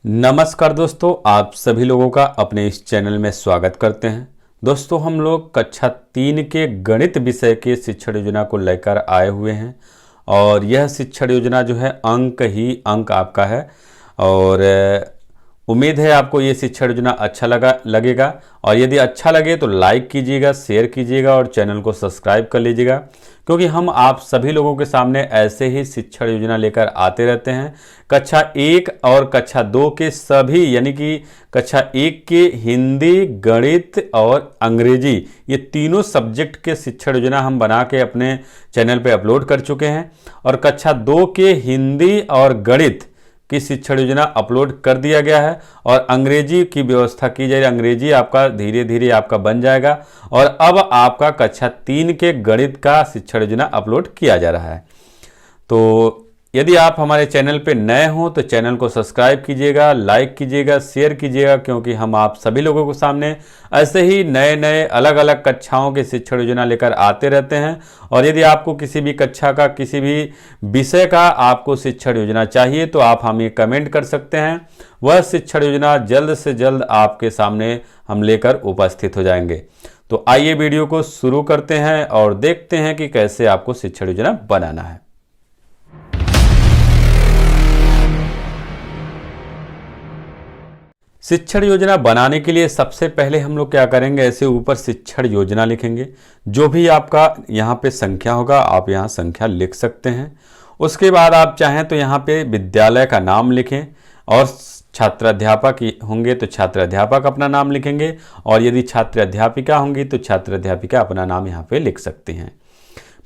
नमस्कार दोस्तों, आप सभी लोगों का अपने इस चैनल में स्वागत करते हैं। दोस्तों, हम लोग कक्षा 3 के गणित विषय के शिक्षण योजना को लेकर आए हुए हैं और यह शिक्षण योजना जो है अंक ही अंक आपका है। और उम्मीद है आपको ये शिक्षण योजना अच्छा लगेगा और यदि अच्छा लगे तो लाइक कीजिएगा, शेयर कीजिएगा और चैनल को सब्सक्राइब कर लीजिएगा, क्योंकि हम आप सभी लोगों के सामने ऐसे ही शिक्षण योजना लेकर आते रहते हैं। कक्षा 1 और कक्षा 2 के सभी यानी कि कक्षा 1 के हिंदी, गणित और अंग्रेजी, ये तीनों सब्जेक्ट के शिक्षण योजना हम बना के अपने चैनल पे अपलोड कर चुके हैं। और कक्षा 2 के हिंदी और गणित की शिक्षण योजना अपलोड कर दिया गया है और अंग्रेजी की व्यवस्था की जाए। अंग्रेजी आपका धीरे धीरे आपका बन जाएगा और अब आपका कक्षा 3 के गणित का शिक्षण योजना अपलोड किया जा रहा है। तो यदि आप हमारे चैनल पे नए हों तो चैनल को सब्सक्राइब कीजिएगा, लाइक कीजिएगा, शेयर कीजिएगा, क्योंकि हम आप सभी लोगों के सामने ऐसे ही नए नए अलग अलग कक्षाओं के शिक्षण योजना लेकर आते रहते हैं। और यदि आपको किसी भी कक्षा का, किसी भी विषय का आपको शिक्षण योजना चाहिए तो आप हमें कमेंट कर सकते हैं। वह शिक्षण योजना जल्द से जल्द आपके सामने हम लेकर उपस्थित हो जाएंगे। तो आइए वीडियो को शुरू करते हैं और देखते हैं कि कैसे आपको शिक्षण योजना बनाना है। शिक्षण योजना बनाने के लिए सबसे पहले हम लोग क्या करेंगे, ऐसे ऊपर शिक्षण योजना लिखेंगे। जो भी आपका यहाँ पे संख्या होगा आप यहाँ संख्या लिख सकते हैं। उसके बाद आप चाहें तो यहाँ पे विद्यालय का नाम लिखें और छात्र अध्यापक होंगे तो छात्र अध्यापक अपना नाम लिखेंगे और यदि छात्र अध्यापिका होंगी तो छात्र अध्यापिका अपना नाम यहाँ पे लिख सकती हैं।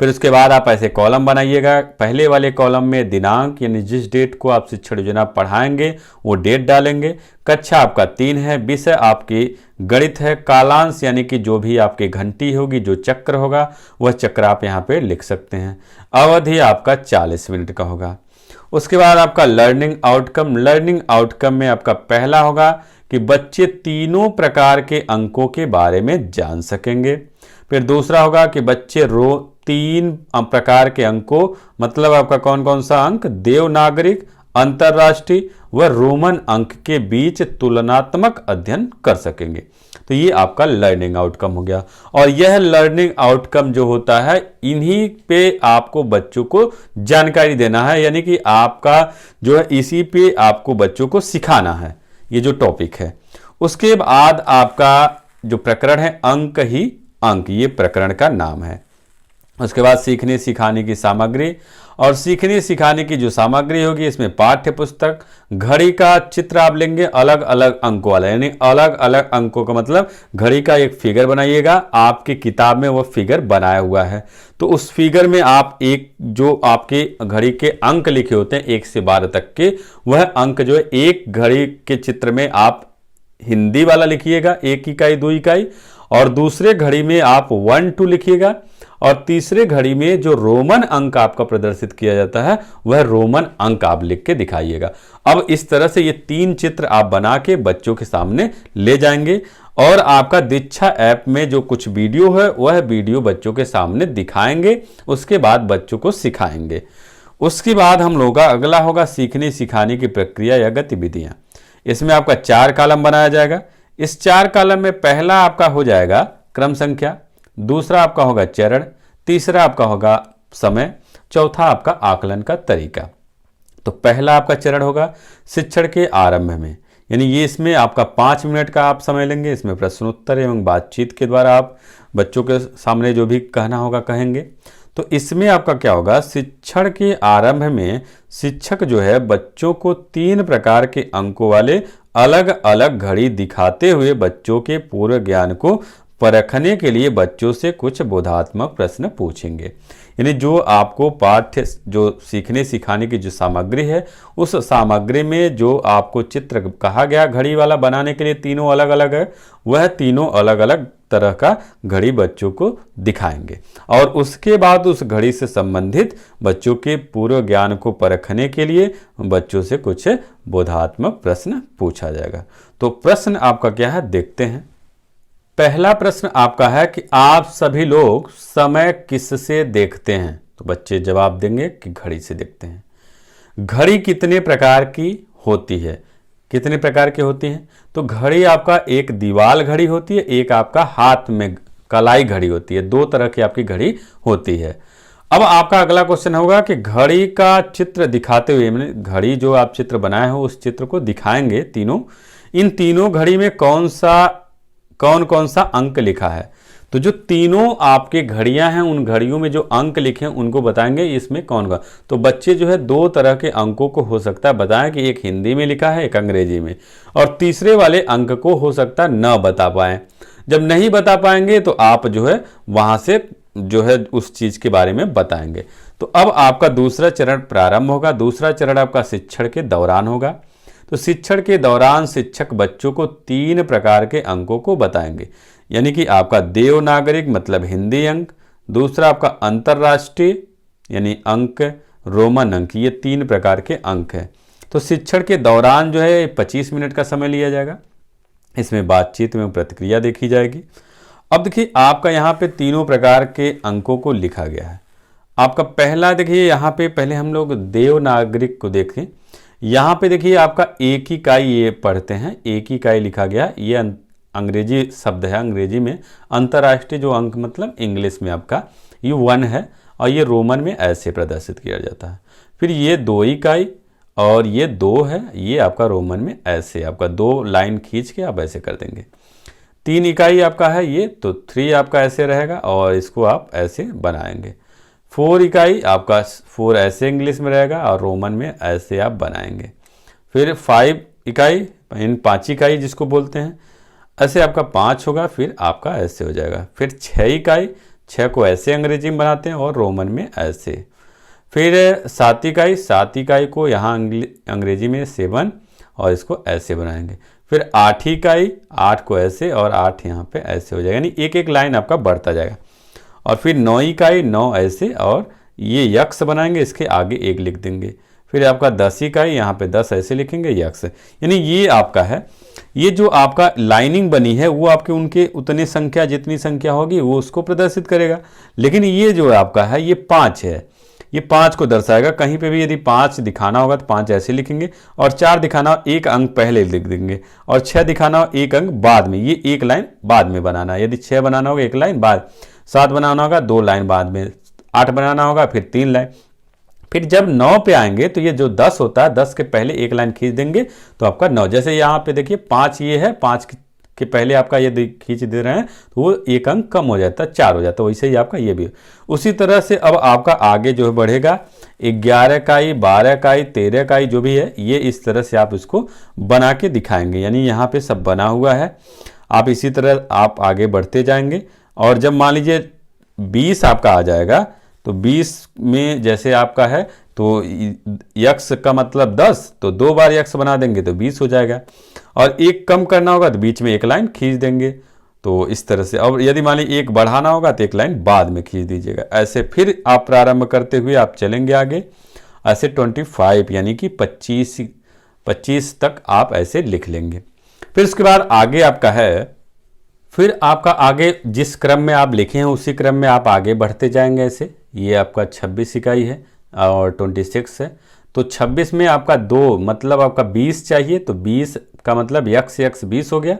फिर उसके बाद आप ऐसे कॉलम बनाइएगा। पहले वाले कॉलम में दिनांक यानी जिस डेट को आप शिक्षण योजना पढ़ाएंगे वो डेट डालेंगे। कक्षा आपका 3 है, विषय आपकी गणित है, कालांश यानी कि जो भी आपकी घंटी होगी, जो चक्र होगा वह चक्र आप यहाँ पे लिख सकते हैं। अवधि आपका 40 मिनट का होगा। उसके बाद आपका लर्निंग आउटकम में आपका पहला होगा कि बच्चे तीनों प्रकार के अंकों के बारे में जान सकेंगे। फिर दूसरा होगा कि बच्चे 3 प्रकार के अंकों, मतलब आपका कौन कौन सा अंक, देवनागरिक, अंतरराष्ट्रीय व रोमन अंक के बीच तुलनात्मक अध्ययन कर सकेंगे। तो ये आपका लर्निंग आउटकम हो गया। और यह लर्निंग आउटकम जो होता है, इन्हीं पे आपको बच्चों को जानकारी देना है, यानी कि आपका जो है इसी पे आपको बच्चों को सिखाना है, ये जो टॉपिक है। उसके बाद आपका जो प्रकरण है अंक ही अंक, ये प्रकरण का नाम है। उसके बाद सीखने सिखाने की सामग्री, और सीखने सिखाने की जो सामग्री होगी इसमें पाठ्य पुस्तक, घड़ी का चित्र आप लेंगे अलग अलग अंकों वाला, यानी अलग अलग अंकों का मतलब घड़ी का एक फिगर बनाइएगा। आपकी किताब में वह फिगर बनाया हुआ है तो उस फिगर में आप एक जो आपके घड़ी के अंक लिखे होते हैं 1 से 12 तक के, वह अंक जो है एक घड़ी के चित्र में आप हिंदी वाला लिखिएगा 1 इकाई 2 इकाई, और दूसरे घड़ी में आप 1 2 लिखिएगा, और तीसरे घड़ी में जो रोमन अंक आपका प्रदर्शित किया जाता है वह रोमन अंक आप लिख के दिखाइएगा। अब इस तरह से ये 3 चित्र आप बना के बच्चों के सामने ले जाएंगे और आपका दीक्षा ऐप में जो कुछ वीडियो है वह वीडियो बच्चों के सामने दिखाएंगे। उसके बाद बच्चों को सिखाएंगे। उसके बाद हम लोगों का अगला होगा सीखने सिखाने की प्रक्रिया या गतिविधियां। इसमें आपका 4 कॉलम बनाया जाएगा। इस 4 कॉलम में पहला आपका हो जाएगा क्रम संख्या, दूसरा आपका होगा चरण, तीसरा आपका होगा समय, चौथा आपका आकलन का तरीका। तो पहला आपका चरण होगा शिक्षण के आरंभ में, यानी ये इसमें आपका 5 मिनट का आप समय लेंगे। इसमें प्रश्नोत्तर एवं बातचीत के द्वारा आप बच्चों के सामने जो भी कहना होगा कहेंगे। तो इसमें आपका क्या होगा, शिक्षण के आरंभ में शिक्षक जो है बच्चों को 3 प्रकार के अंकों वाले अलग अलग घड़ी दिखाते हुए बच्चों के पूर्व ज्ञान को परखने के लिए बच्चों से कुछ बोधात्मक प्रश्न पूछेंगे। यानी जो आपको पाठ्य जो सीखने सिखाने की जो सामग्री है उस सामग्री में जो आपको चित्र कहा गया घड़ी वाला बनाने के लिए तीनों अलग अलग है, वह तीनों अलग अलग तरह का घड़ी बच्चों को दिखाएंगे और उसके बाद उस घड़ी से संबंधित बच्चों के पूर्व ज्ञान को परखने के लिए बच्चों से कुछ बोधात्मक प्रश्न पूछा जाएगा। तो प्रश्न आपका क्या है देखते हैं। पहला प्रश्न आपका है कि आप सभी लोग समय किससे देखते हैं? तो बच्चे जवाब देंगे कि घड़ी से देखते हैं। घड़ी कितने प्रकार की होती है? कितने प्रकार की होती हैं? तो घड़ी आपका एक दीवाल घड़ी होती है, एक आपका हाथ में कलाई घड़ी होती है। 2 तरह की आपकी घड़ी होती है। अब आपका अगला क्वेश्चन होगा कि घड़ी का चित्र दिखाते हुए, मैंने घड़ी जो आप चित्र बनाए हो उस चित्र को दिखाएंगे तीनों। इन तीनों घड़ी में कौन कौन सा अंक लिखा है? तो जो तीनों आपके घड़ियां हैं उन घड़ियों में जो अंक लिखे हैं उनको बताएंगे इसमें कौन का। तो बच्चे जो है 2 तरह के अंकों को हो सकता है बताएं कि एक हिंदी में लिखा है, एक अंग्रेजी में, और तीसरे वाले अंक को हो सकता है न बता पाएं। जब नहीं बता पाएंगे तो आप जो है वहां से जो है उस चीज के बारे में बताएंगे। तो अब आपका दूसरा चरण प्रारंभ होगा। दूसरा चरण आपका शिक्षण के दौरान होगा। तो शिक्षण के दौरान शिक्षक बच्चों को 3 प्रकार के अंकों को बताएंगे, यानी कि आपका देवनागरिक मतलब हिंदी अंक, दूसरा आपका अंतर्राष्ट्रीय यानी अंक, रोमन अंक, ये 3 प्रकार के अंक हैं। तो शिक्षण के दौरान जो है 25 मिनट का समय लिया जाएगा। इसमें बातचीत में प्रतिक्रिया देखी जाएगी। अब देखिए आपका यहाँ पे तीनों प्रकार के अंकों को लिखा गया है। आपका पहला देखिए यहाँ पे पहले हम लोग देवनागरिक को देखें। यहाँ पे देखिए आपका एक ही इकाई ये पढ़ते हैं, एक ही इकाई लिखा गया। ये अंग्रेजी शब्द है, अंग्रेजी में अंतर्राष्ट्रीय जो अंक मतलब इंग्लिश में आपका ये 1 है, और ये रोमन में ऐसे प्रदर्शित किया जाता है। फिर ये 2 इकाई और ये 2 है, ये आपका रोमन में ऐसे आपका 2 लाइन खींच के आप ऐसे कर देंगे। 3 इकाई आपका है ये, तो 3 आपका ऐसे रहेगा और इसको आप ऐसे बनाएंगे। 4 इकाई आपका 4 ऐसे इंग्लिश में रहेगा और रोमन में ऐसे आप बनाएंगे। फिर 5 इकाई, इन 5 इकाई जिसको बोलते हैं, ऐसे आपका 5 होगा, फिर आपका ऐसे हो जाएगा। फिर 6 इकाई, 6 को ऐसे अंग्रेजी में बनाते हैं और रोमन में ऐसे। फिर 7 इकाई, 7 इकाई को यहाँ अंग्रेजी में 7 और इसको ऐसे बनाएंगे। फिर 8 इकाई, 8 को ऐसे और 8 यहाँ पे ऐसे हो जाएगा, यानी एक एक लाइन आपका बढ़ता जाएगा। और फिर 9 इकाई, 9 ऐसे और ये यक्स बनाएंगे, इसके आगे 1 लिख देंगे। फिर आपका 10 इकाई, यहाँ पे 10 ऐसे लिखेंगे यक्स, यानी ये आपका है। ये जो आपका लाइनिंग बनी है वो आपके उनके उतनी संख्या जितनी संख्या होगी वो उसको प्रदर्शित करेगा। लेकिन ये जो आपका है ये 5 है, ये 5 को दर्शाएगा। कहीं पे भी यदि 5 दिखाना होगा तो 5 ऐसे लिखेंगे, और 4 दिखाना हो 1 अंक पहले लिख देंगे, और 6 दिखाना हो 1 अंक बाद में, ये 1 लाइन बाद में बनाना है। यदि 6 बनाना होगा 1 लाइन बाद, 7 बनाना होगा 2 लाइन बाद में, 8 बनाना होगा फिर 3 लाइन। फिर जब 9 पे आएंगे तो ये जो 10 होता है 10 के पहले 1 लाइन खींच देंगे तो आपका 9। जैसे यहाँ पे देखिए 5 ये है, 5 के पहले आपका ये खींच दे रहे हैं तो वो 1 अंक कम हो जाता है, 4 हो जाता है। वैसे ही आपका ये भी उसी तरह से अब आपका आगे जो है बढ़ेगा। 11 इकाई, 12 इकाई, 13 इकाई जो भी है ये इस तरह से आप इसको बना के दिखाएंगे, यानी यहाँ पे सब बना हुआ है। आप इसी तरह आप आगे बढ़ते जाएंगे, और जब मान लीजिए 20 आपका आ जाएगा तो 20 में जैसे आपका है तो यक्स का मतलब 10, तो 2 बार यक्स बना देंगे तो 20 हो जाएगा। और 1 कम करना होगा तो बीच में 1 लाइन खींच देंगे, तो इस तरह से। और यदि मान लीजिए 1 बढ़ाना होगा तो 1 लाइन बाद में खींच दीजिएगा। ऐसे फिर आप प्रारंभ करते हुए आप चलेंगे आगे, ऐसे 25 यानी कि 25 तक आप ऐसे लिख लेंगे। फिर उसके बाद आगे आपका है, फिर आपका आगे जिस क्रम में आप लिखे हैं उसी क्रम में आप आगे बढ़ते जाएंगे। ऐसे ये आपका 26 इकाई है और 26 है, तो 26 में आपका 2 मतलब आपका 20 चाहिए, तो 20 का मतलब यक्स 20 हो गया।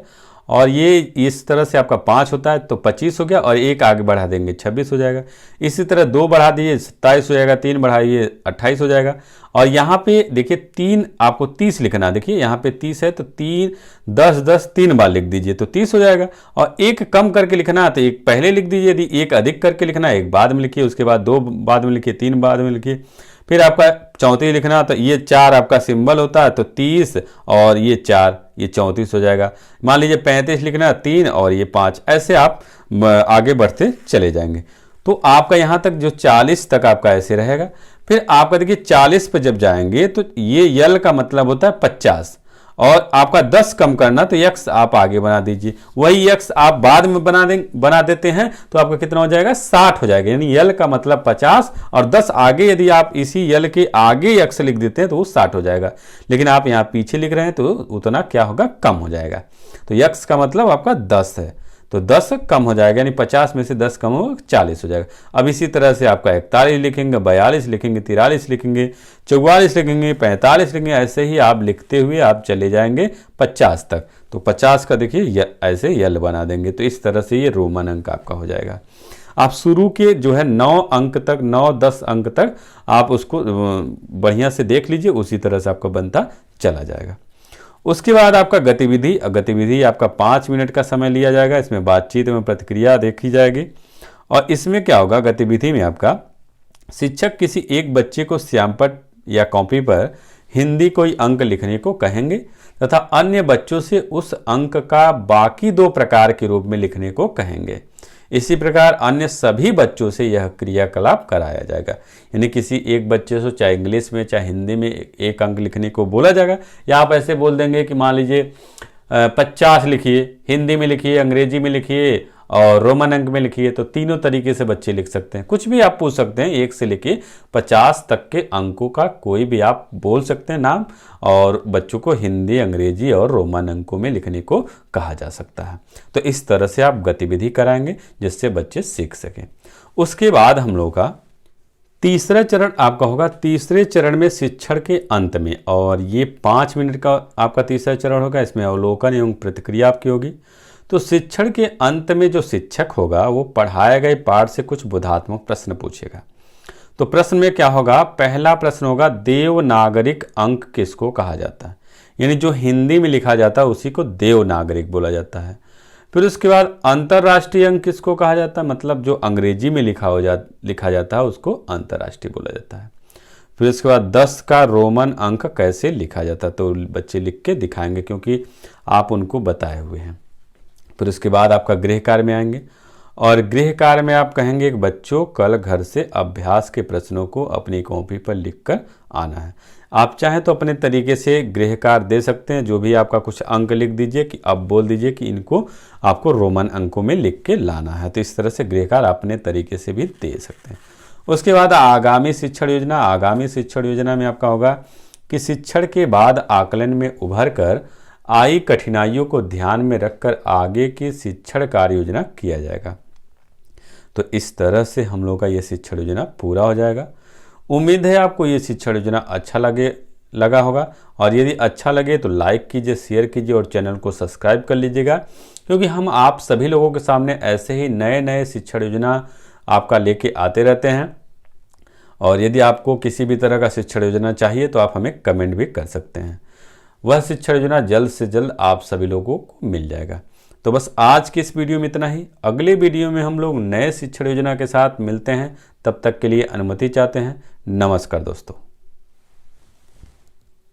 और ये इस तरह से आपका 5 होता है तो 25 हो गया, और 1 आगे बढ़ा देंगे 26 हो जाएगा। इसी तरह 2 बढ़ा दीजिए 27 हो जाएगा, 3 बढ़ाइए 28 हो जाएगा। और यहाँ पे देखिए 3 आपको 30 लिखना, देखिए यहाँ पे 30 है तो 3 10 10 3 बार लिख दीजिए तो 30 हो जाएगा। और 1 कम करके लिखना है तो 1 पहले लिख दीजिए, यदि 1 अधिक करके लिखना है 1 बाद में लिखिए, उसके बाद 2 बाद में लिखिए, 3 बाद में लिखिए। फिर आपका 34 लिखना तो ये 4 आपका सिंबल होता है तो 30 और ये 4 ये 34 हो जाएगा। मान लीजिए 35 लिखना है 3 और ये 5, ऐसे आप आगे बढ़ते चले जाएंगे। तो आपका यहाँ तक जो 40 तक आपका ऐसे रहेगा। फिर आपका देखिए 40 पे जब जाएंगे तो ये यल का मतलब होता है 50, और आपका 10 कम करना तो यक्स आप आगे बना दीजिए, वही यक्स आप बाद में बना देते हैं तो आपका कितना हो जाएगा 60 हो जाएगा। यानी यल का मतलब 50 और 10 आगे यदि आप इसी यल के आगे यक्स लिख देते हैं तो वो 60 हो जाएगा। लेकिन आप यहाँ पीछे लिख रहे हैं तो उतना क्या होगा, कम हो जाएगा। तो यक्स का मतलब आपका 10 है, तो 10 कम हो जाएगा, यानी 50 में से 10 कम हो 40 हो जाएगा। अब इसी तरह से आपका 41 लिखेंगे, 42 लिखेंगे, 43 लिखेंगे, 44 लिखेंगे, 45 लिखेंगे, ऐसे ही आप लिखते हुए आप चले जाएंगे 50 तक। तो 50 का देखिए ऐसे यल बना देंगे। तो इस तरह से ये रोमन अंक आपका हो जाएगा। आप शुरू के जो है 9 अंक तक, 9-10 अंक तक आप उसको बढ़िया से देख लीजिए, उसी तरह से आपका बनता चला जाएगा। उसके बाद आपका गतिविधि आपका 5 मिनट का समय लिया जाएगा। इसमें बातचीत में प्रतिक्रिया देखी जाएगी। और इसमें क्या होगा, गतिविधि में आपका शिक्षक किसी एक बच्चे को श्यामपट्ट या कॉपी पर हिंदी कोई अंक लिखने को कहेंगे तथा अन्य बच्चों से उस अंक का बाकी 2 प्रकार के रूप में लिखने को कहेंगे। इसी प्रकार अन्य सभी बच्चों से यह क्रियाकलाप कराया जाएगा। यानी किसी एक बच्चे से चाहे इंग्लिश में चाहे हिंदी में 1 अंक लिखने को बोला जाएगा, या आप ऐसे बोल देंगे कि मान लीजिए 50 लिखिए, हिंदी में लिखिए, अंग्रेजी में लिखिए और रोमन अंक में लिखिए। तो तीनों तरीके से बच्चे लिख सकते हैं, कुछ भी आप पूछ सकते हैं। 1 से लेके 50 तक के अंकों का कोई भी आप बोल सकते हैं नाम, और बच्चों को हिंदी, अंग्रेजी और रोमन अंकों में लिखने को कहा जा सकता है। तो इस तरह से आप गतिविधि कराएंगे जिससे बच्चे सीख सकें। उसके बाद हम लोग का तीसरा चरण आपका होगा। तीसरे चरण में शिक्षण के अंत में, और ये 5 मिनट का आपका तीसरा चरण होगा। इसमें अवलोकन एवं प्रतिक्रिया आपकी होगी। तो शिक्षण के अंत में जो शिक्षक होगा वो पढ़ाए गए पाठ से कुछ बोधात्मक प्रश्न पूछेगा। तो प्रश्न में क्या होगा, पहला प्रश्न होगा देवनागरिक अंक किसको कहा जाता है। यानी जो हिंदी में लिखा जाता है उसी को देवनागरिक बोला जाता है। फिर उसके बाद अंतर्राष्ट्रीय अंक किसको कहा जाता है, मतलब जो अंग्रेजी में लिखा जाता है उसको अंतर्राष्ट्रीय बोला जाता है। फिर उसके बाद 10 का रोमन अंक कैसे लिखा जाता है, तो बच्चे लिख के दिखाएंगे क्योंकि आप उनको बताए हुए हैं। फिर उसके बाद आपका गृह कार्य में आएंगे, और गृह कार्य में आप कहेंगे कि बच्चों कल घर से अभ्यास के प्रश्नों को अपनी कॉपी पर लिखकर आना है। आप चाहें तो अपने तरीके से गृह कार्य दे सकते हैं, जो भी आपका कुछ अंक लिख दीजिए कि अब बोल दीजिए कि इनको आपको रोमन अंकों में लिख के लाना है। तो इस तरह से गृह कार्य अपने तरीके से भी दे सकते हैं। उसके बाद आगामी शिक्षण योजना। आगामी शिक्षण योजना में आपका होगा कि शिक्षण के बाद आकलन में उभर कर आई कठिनाइयों को ध्यान में रखकर आगे की शिक्षण कार्य योजना किया जाएगा। तो इस तरह से हम लोग का ये शिक्षण योजना पूरा हो जाएगा। उम्मीद है आपको ये शिक्षण योजना अच्छा लगा होगा, और यदि अच्छा लगे तो लाइक कीजिए, शेयर कीजिए और चैनल को सब्सक्राइब कर लीजिएगा, क्योंकि हम आप सभी लोगों के सामने ऐसे ही नए नए शिक्षण योजना आपका लेके आते रहते हैं। और यदि आपको किसी भी तरह का शिक्षण योजना चाहिए तो आप हमें कमेंट भी कर सकते हैं। वह शिक्षण योजना जल्द से जल्द आप सभी लोगों को मिल जाएगा। तो बस आज की इस वीडियो में इतना ही। अगले वीडियो में हम लोग नए शिक्षण योजना के साथ मिलते हैं। तब तक के लिए अनुमति चाहते हैं। नमस्कार दोस्तों।